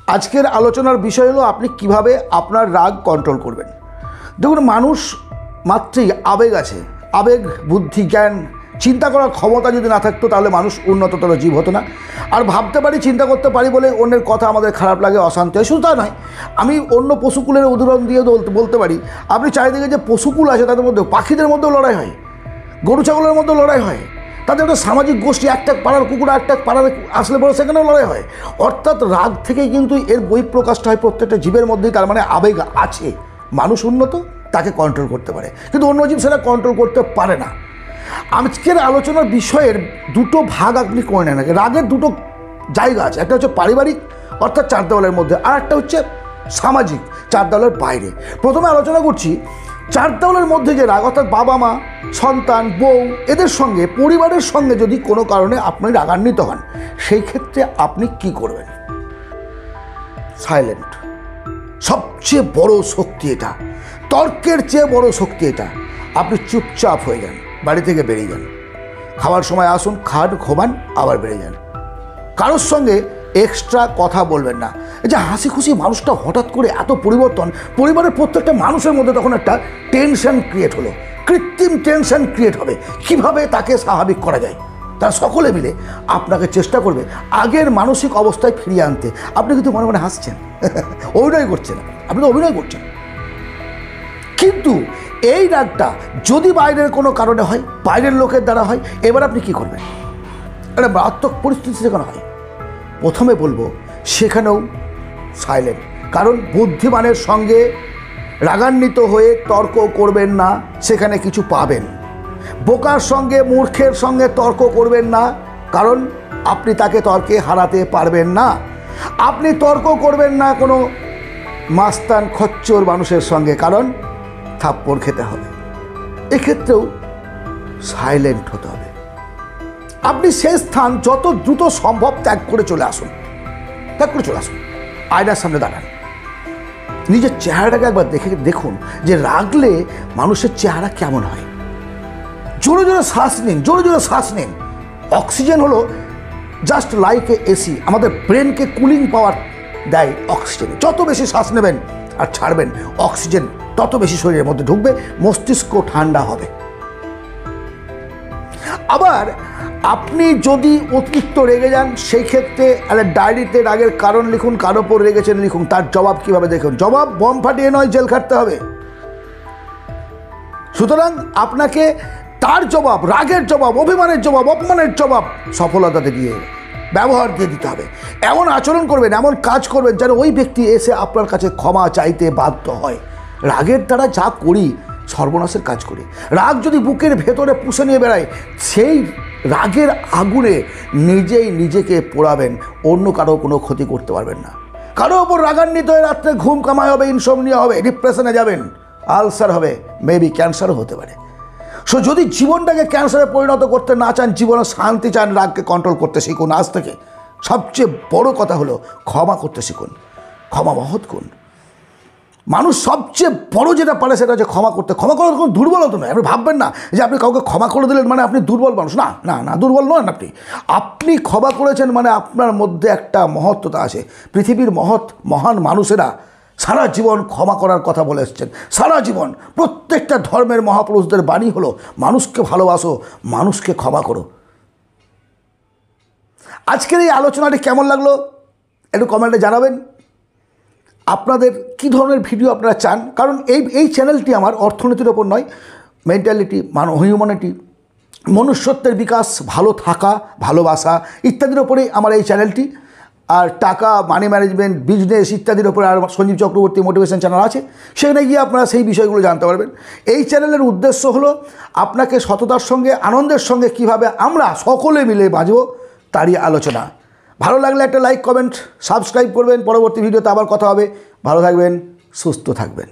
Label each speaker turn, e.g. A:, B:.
A: আজকের আলোচনার বিষয় হলো আপনি কিভাবে আপনার রাগ কন্ট্রোল করবেন। দেখুন, মানুষ মাত্রই আবেগ আছে। আবেগ, বুদ্ধি, জ্ঞান, চিন্তা করার ক্ষমতা যদি না থাকতো তাহলে মানুষ উন্নততর জীব হতো না। আর ভাবতে পারি, চিন্তা করতে পারি বলে অন্যের কথা আমাদের খারাপ লাগে, অশান্তি হয়। শুধু তা নয়, আমি অন্য পশুকুলের উদাহরণ দিয়ে বলতে পারি, আপনি চারিদিকে যে পশুকুল আছে তাদের মধ্যে, পাখিদের মধ্যেও লড়াই হয়, গরু ছাগলের মধ্যেও লড়াই হয়, তাদের একটা সামাজিক গোষ্ঠী, একটা পাড়ার কুকুর একটা পাড়ার আসলে পরে সেখানেও লড়াই হয়। অর্থাৎ রাগ থেকেই কিন্তু এর বহিঃপ্রকাশটা হয় প্রত্যেকটা জীবের মধ্যেই। তার মানে আবেগ আছে। মানুষ উন্নত, তাকে কন্ট্রোল করতে পারে, কিন্তু অন্য জীব সেটা কন্ট্রোল করতে পারে না। আজকের আলোচনার বিষয়ের দুটো ভাগ আপনি করে নেন। রাগের দুটো জায়গা আছে, একটা হচ্ছে পারিবারিক অর্থাৎ চার দেওয়ালের মধ্যে, আর একটা হচ্ছে সামাজিক চার দেওয়ালের বাইরে। প্রথমে আলোচনা করছি চার দেওয়ালের মধ্যে যে রাগ, অর্থাৎ বাবা মা, সন্তান, বউ, এদের সঙ্গে, পরিবারের সঙ্গে যদি কোনো কারণে আপনি রাগান্বিত হন, সেই ক্ষেত্রে আপনি কি করবেন? সাইলেন্ট। সবচেয়ে বড় শক্তি এটা, তর্কের চেয়ে বড় শক্তি এটা। আপনি চুপচাপ হয়ে যান, বাড়ি থেকে বেরিয়ে যান, খাওয়ার সময় আসুন, খান, ঘুমান, আবার বেরিয়ে যান। কারোর সঙ্গে এক্সট্রা কথা বলবেন না। এই যে হাসি খুশি মানুষটা হঠাৎ করে এত পরিবর্তন, পরিবারের প্রত্যেকটা মানুষের মধ্যে তখন একটা টেনশন ক্রিয়েট হলো, কৃত্রিম টেনশন ক্রিয়েট হবে। কিভাবে তাকে স্বাভাবিক করা যায়, তারা সকলে মিলে আপনাকে চেষ্টা করবে আগের মানসিক অবস্থায় ফিরিয়ে আনতে। আপনি কিন্তু মনে মনে হাসছেন, অভিনয় করছেন, আপনি তো অভিনয় করছেন। কিন্তু এই রাগটা যদি বাইরের কোনো কারণে হয়, বাইরের লোকের দ্বারা হয়, এবার আপনি কি করবেন? একটা মারাত্মক পরিস্থিতি যেখানে হয়, প্রথমে বলবো সেখানেও সাইলেন্ট। কারণ বুদ্ধিমানের সঙ্গে রাগান্বিত হয়ে তর্ক করবেন না, সেখানে কিছু পাবেন। বোকার সঙ্গে, মূর্খের সঙ্গে তর্ক করবেন না, কারণ আপনি তাকে তর্কে হারাতে পারবেন না। আপনি তর্ক করবেন না কোনো মাস্তান খচ্চর মানুষের সঙ্গে, কারণ থাপ্পড় খেতে হবে। এক্ষেত্রেও সাইলেন্ট হতে হবে। আপনি সেই স্থান যত দ্রুত সম্ভব ত্যাগ করে চলে আসুন, আয়নার সামনে দাঁড়ান, নিজের চেহারাটাকে একবার দেখুন যে রাগলে মানুষের চেহারা কেমন হয়। জোরে জোরে শ্বাস নিন। অক্সিজেন হলো জাস্ট লাইক এ এসি, আমাদের ব্রেনকে কুলিং পাওয়ার দেয় অক্সিজেন। যত বেশি শ্বাস নেবেন আর ছাড়বেন, অক্সিজেন তত বেশি শরীরের মধ্যে ঢুকবে, মস্তিষ্ক ঠান্ডা হবে। আবার আপনি যদি অতিরিক্ত রেগে যান, সেই ক্ষেত্রে একটা ডায়েরিতে রাগের কারণ লিখুন, কার ওপর রেগেছেন লিখুন, তার জবাব কীভাবে দেখুন। জবাব বম ফাটিয়ে নয়, জেল খাটতে হবে। সুতরাং আপনাকে তার জবাব, রাগের জবাব, অভিমানের জবাব, অপমানের জবাব সফলতাতে দিয়ে, ব্যবহার দিয়ে দিতে হবে। এমন আচরণ করবেন, এমন কাজ করবেন যেন ওই ব্যক্তি এসে আপনার কাছে ক্ষমা চাইতে বাধ্য হয়। রাগের দ্বারা যা করি সর্বনাশের কাজ করি। রাগ যদি বুকের ভেতরে পুষে নিয়ে বেড়ায়, সেই রাগের আগুনে নিজেই নিজেকে পোড়াবেন, অন্য কারো কোনো ক্ষতি করতে পারবেন না। কারো ওপর রাগান্বিত হয়ে রাত্রে ঘুম কামাই হবে, ইনসমনিয়া হবে, ডিপ্রেশনে যাবেন, আলসার হবে, মেবি ক্যান্সারও হতে পারে। সো যদি জীবনটাকে ক্যান্সারে পরিণত করতে না চান, জীবনে শান্তি চান, রাগকে কন্ট্রোল করতে শিখুন। আজ থেকে সবচেয়ে বড় কথা হলো ক্ষমা করতে শিখুন। ক্ষমা মহৎ গুণ। মানুষ সবচেয়ে বড় যেটা পারে সেটা হচ্ছে ক্ষমা করতে। ক্ষমা করার কোনো দুর্বলতা নয়। আপনি ভাববেন না যে আপনি কাউকে ক্ষমা করে দিলেন মানে আপনি দুর্বল মানুষ। না না না, দুর্বল নন আপনি। আপনি ক্ষমা করেছেন মানে আপনার মধ্যে একটা মহত্বতা আছে। পৃথিবীর মহান মানুষেরা সারা জীবন ক্ষমা করার কথা বলে এসছেন। সারা জীবন প্রত্যেকটা ধর্মের মহাপুরুষদের বাণী হলো মানুষকে ভালোবাসো, মানুষকে ক্ষমা করো। আজকের এই আলোচনাটি কেমন লাগলো একটু কমেন্টে জানাবেন। আপনাদের কী ধরনের ভিডিও আপনারা চান, কারণ এই চ্যানেলটি আমার অর্থনীতির ওপর নয়, মেন্টালিটি, হিউম্যানিটি, মনুষ্যত্বের বিকাশ, ভালো থাকা, ভালোবাসা ইত্যাদির ওপরেই আমার এই চ্যানেলটি। আর টাকা, মানি ম্যানেজমেন্ট, বিজনেস ইত্যাদির ওপরে আর সঞ্জীব চক্রবর্তী মোটিভেশন চ্যানেল আছে, সেখানে গিয়ে আপনারা সেই বিষয়গুলো জানতে পারবেন। এই চ্যানেলের উদ্দেশ্য হলো আপনাকে সততার সঙ্গে, আনন্দের সঙ্গে কিভাবে আমরা সকলে মিলে বাঁচব তারই আলোচনা। ভালো লাগলে একটা লাইক, কমেন্ট, সাবস্ক্রাইব করবেন। পরবর্তী ভিডিওতে আবার কথা হবে। ভালো থাকবেন, সুস্থ থাকবেন।